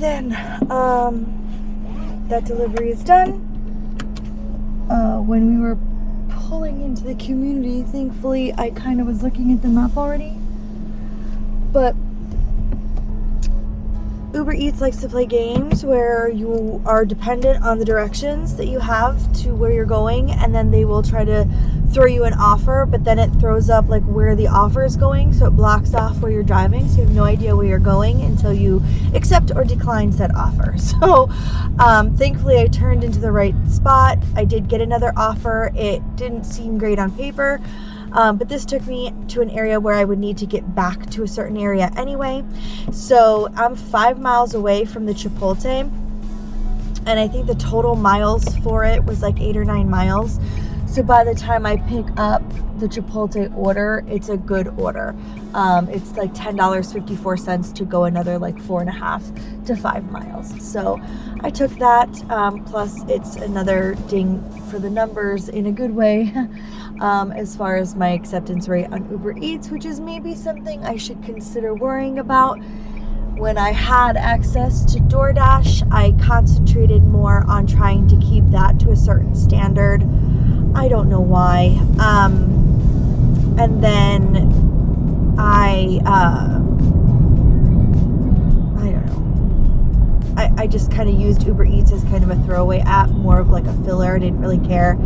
then, that delivery is done. When we were pulling into the community, thankfully, I kind of was looking at the map already. But Uber Eats likes to play games where you are dependent on the directions that you have to where you're going, and then they will try to throw you an offer, but then it throws up like where the offer is going, so it blocks off where you're driving, so you have no idea where you're going until you accept or decline said offer. So thankfully I turned into the right spot. I did get another offer. It didn't seem great on paper, but this took me to an area where I would need to get back to a certain area anyway. So I'm 5 miles away from the Chipotle, and I think the total miles for it was like 8 or 9 miles. So by the time I pick up the Chipotle order, it's a good order. It's like $10.54 to go another like 4.5 to 5 miles. So I took that, plus it's another ding for the numbers in a good way. As far as my acceptance rate on Uber Eats, which is maybe something I should consider worrying about. When I had access to DoorDash, I concentrated more on trying to keep that to a certain standard. I don't know why. And then I don't know. I just kind of used Uber Eats as kind of a throwaway app, more of like a filler. I didn't really care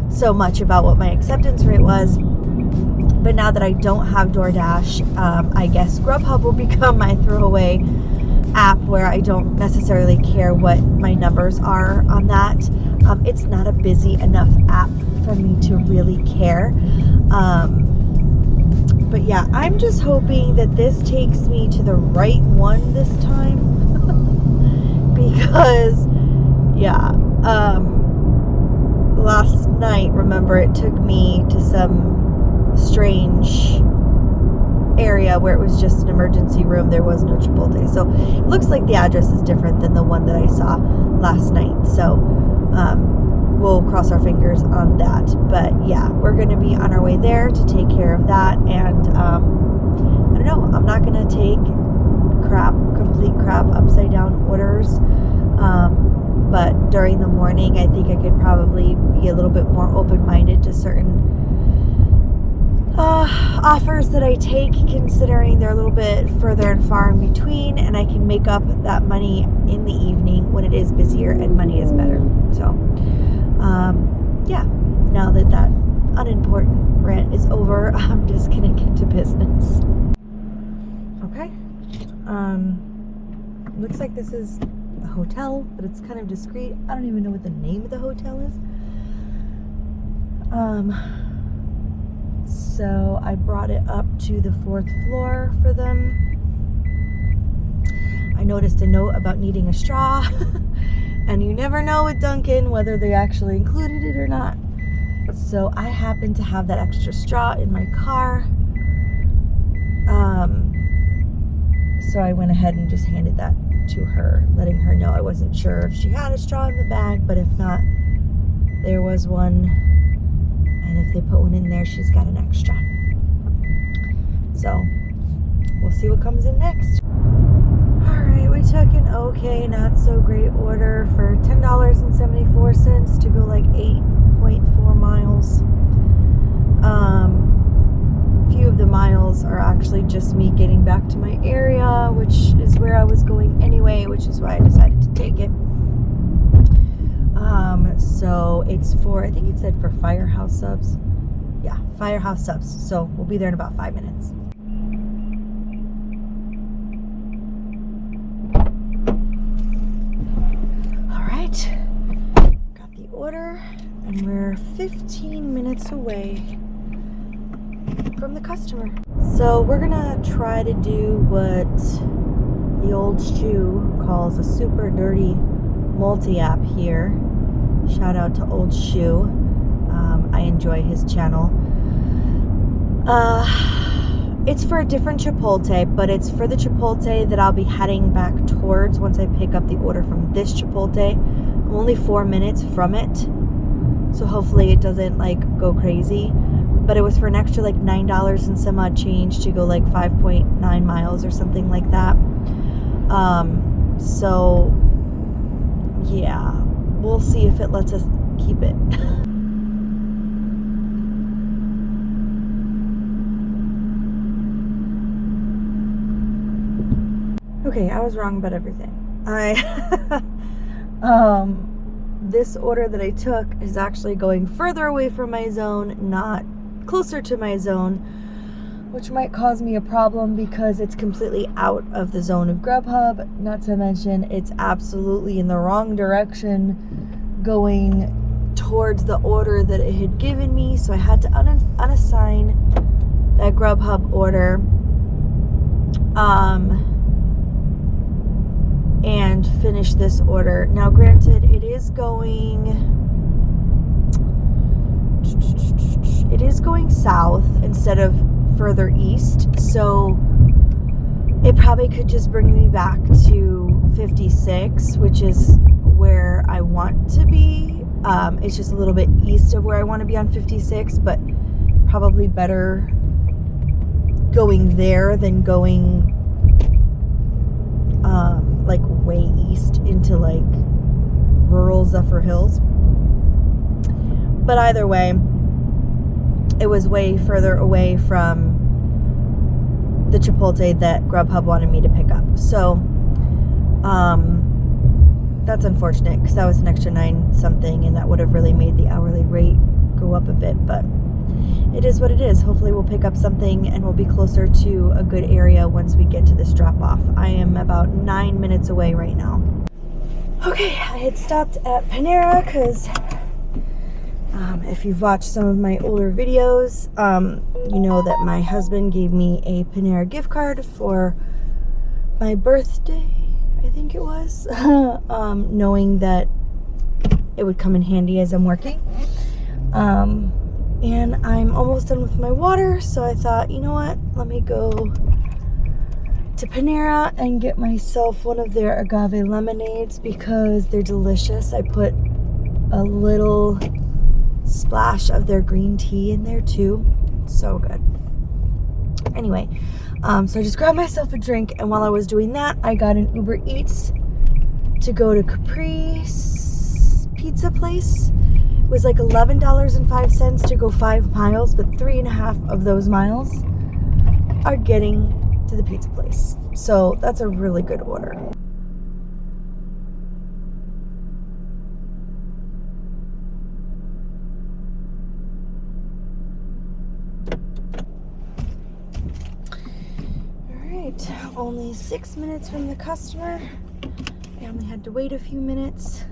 so much about what my acceptance rate was. But now that I don't have DoorDash, I guess Grubhub will become my throwaway app where I don't necessarily care what my numbers are on that. It's not a busy enough app for me to really care. But yeah, I'm just hoping that this takes me to the right one this time. Because, yeah, last night, remember, it took me to some strange area where it was just an emergency room. There was no Chipotle. So it looks like the address is different than the one that I saw last night. So we'll cross our fingers on that. But yeah, we're going to be on our way there to take care of that. And I don't know, I'm not going to take complete crap upside down orders. But during the morning, I think I could probably be a little bit more open-minded to certain offers that I take, considering they're a little bit further and far in between, and I can make up that money in the evening when it is busier and money is better. So yeah, now that that unimportant rant is over, I'm just gonna get to business. Okay, looks like this is a hotel, but it's kind of discreet. I don't even know what the name of the hotel is. So I brought it up to the 4th floor for them. I noticed a note about needing a straw. And you never know with Dunkin' whether they actually included it or not. So I happen to have that extra straw in my car. So I went ahead and just handed that to her, letting her know I wasn't sure if she had a straw in the bag, but if not, there was one. And if they put one in there, she's got an extra. So we'll see what comes in next. Alright, we took an okay, not so great order for $10.74 to go like 8.4 miles. Few of the miles are actually just me getting back to my area, which is where I was going anyway, which is why I decided to take it. So it's for, I think it said for Firehouse Subs. Yeah, Firehouse Subs. So we'll be there in about 5 minutes. All right, got the order, and we're 15 minutes away from the customer. So we're gonna try to do what the old shoe calls a super dirty multi-app here. Shout out to Old Shoe. I enjoy his channel. It's for a different Chipotle, but it's for the Chipotle that I'll be heading back towards once I pick up the order from this Chipotle. I'm only 4 minutes from it, so hopefully it doesn't like go crazy. But it was for an extra like $9 and some odd change to go like 5.9 miles or something like that. So yeah, we'll see if it lets us keep it. Okay, I was wrong about everything. This order that I took is actually going further away from my zone, not closer to my zone, which might cause me a problem because it's completely out of the zone of Grubhub. Not to mention, it's absolutely in the wrong direction, going towards the order that it had given me. So I had to unassign that Grubhub order. And finish this order. Now, granted, it is going south instead of further east, so it probably could just bring me back to 56, which is where I want to be. It's just a little bit east of where I want to be on 56, but probably better going there than going like way east into like rural Zephyr Hills. But either way, it was way further away from the Chipotle that Grubhub wanted me to pick up. So that's unfortunate because that was an extra 9 something, and that would have really made the hourly rate go up a bit, but it is what it is. Hopefully we'll pick up something and we'll be closer to a good area once we get to this drop off. I am about 9 minutes away right now. Okay, I had stopped at Panera because if you've watched some of my older videos, you know that my husband gave me a Panera gift card for my birthday, I think it was, knowing that it would come in handy as I'm working. And I'm almost done with my water, so I thought, you know what, let me go to Panera and get myself one of their agave lemonades because they're delicious. I put a little splash of their green tea in there too. So good. Anyway, so I just grabbed myself a drink, and while I was doing that, I got an Uber Eats to go to Capri's pizza place. It was like $11.05 to go 5 miles, but 3.5 of those miles are getting to the pizza place. So that's a really good order. Alright, only 6 minutes from the customer. I only had to wait a few minutes.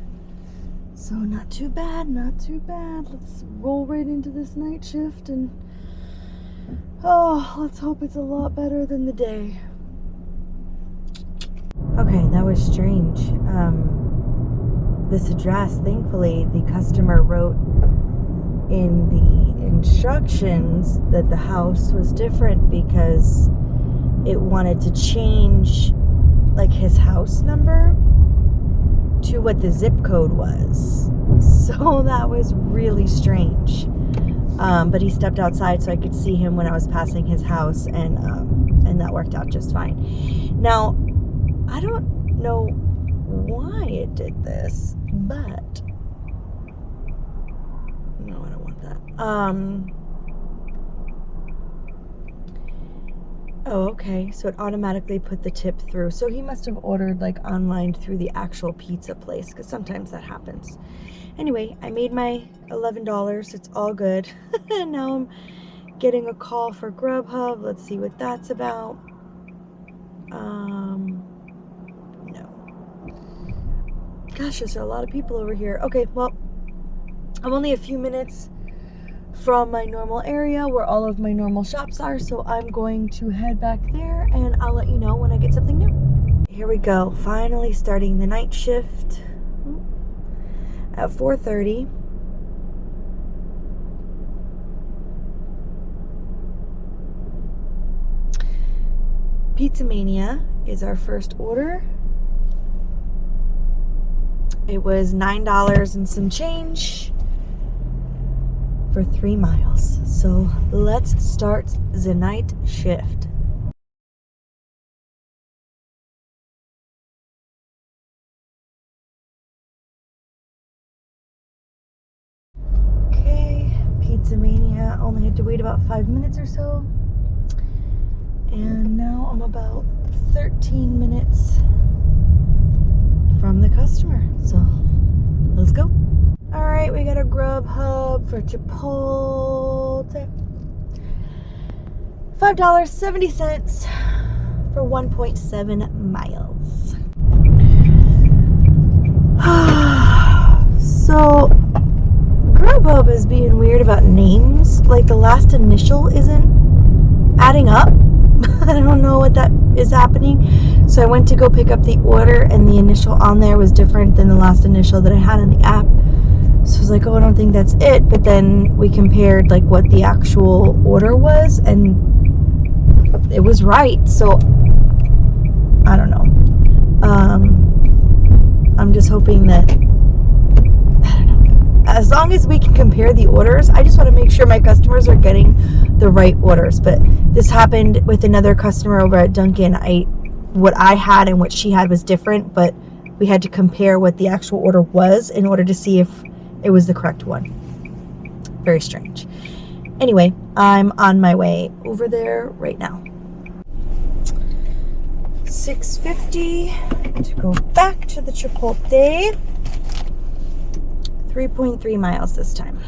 So not too bad, not too bad. Let's roll right into this night shift and let's hope it's a lot better than the day. Okay, that was strange. This address, thankfully, the customer wrote in the instructions that the house was different because it wanted to change like his house number to what the zip code was. So that was really strange. But he stepped outside so I could see him when I was passing his house, and that worked out just fine. Now, I don't know why it did this, but no, I don't want that. Oh, okay. So it automatically put the tip through. So he must have ordered like online through the actual pizza place, because sometimes that happens. Anyway, I made my $11. It's all good. And now I'm getting a call for Grubhub. Let's see what that's about. No. Gosh, there's a lot of people over here. Okay, well, I'm only a few minutes from my normal area where all of my normal shops are, so I'm going to head back there and I'll let you know when I get something new. Here we go, finally starting the night shift at 4:30. Pizza Mania is our first order. It was $9 and some change for 3 miles. So let's start the night shift. Yeah, only had to wait about 5 minutes or so. And now I'm about 13 minutes from the customer. So let's go. All right, we got a Grubhub for Chipotle. $5.70 for 1.7 miles. So Grubhub is being weird about names. Like the last initial isn't adding up. I don't know what that is happening. So I went to go pick up the order and the initial on there was different than the last initial that I had on the app. So I was like, oh, I don't think that's it. But then we compared like what the actual order was and it was right. So I don't know. I'm just hoping that, I don't know, as long as we can compare the orders, I just want to make sure my customers are getting the right orders. But this happened with another customer over at Dunkin'. What I had and what she had was different, but we had to compare what the actual order was in order to see if it was the correct one. Very strange. Anyway, I'm on my way over there right now. 6:50 to go back to the Chipotle. 3.3 miles this time.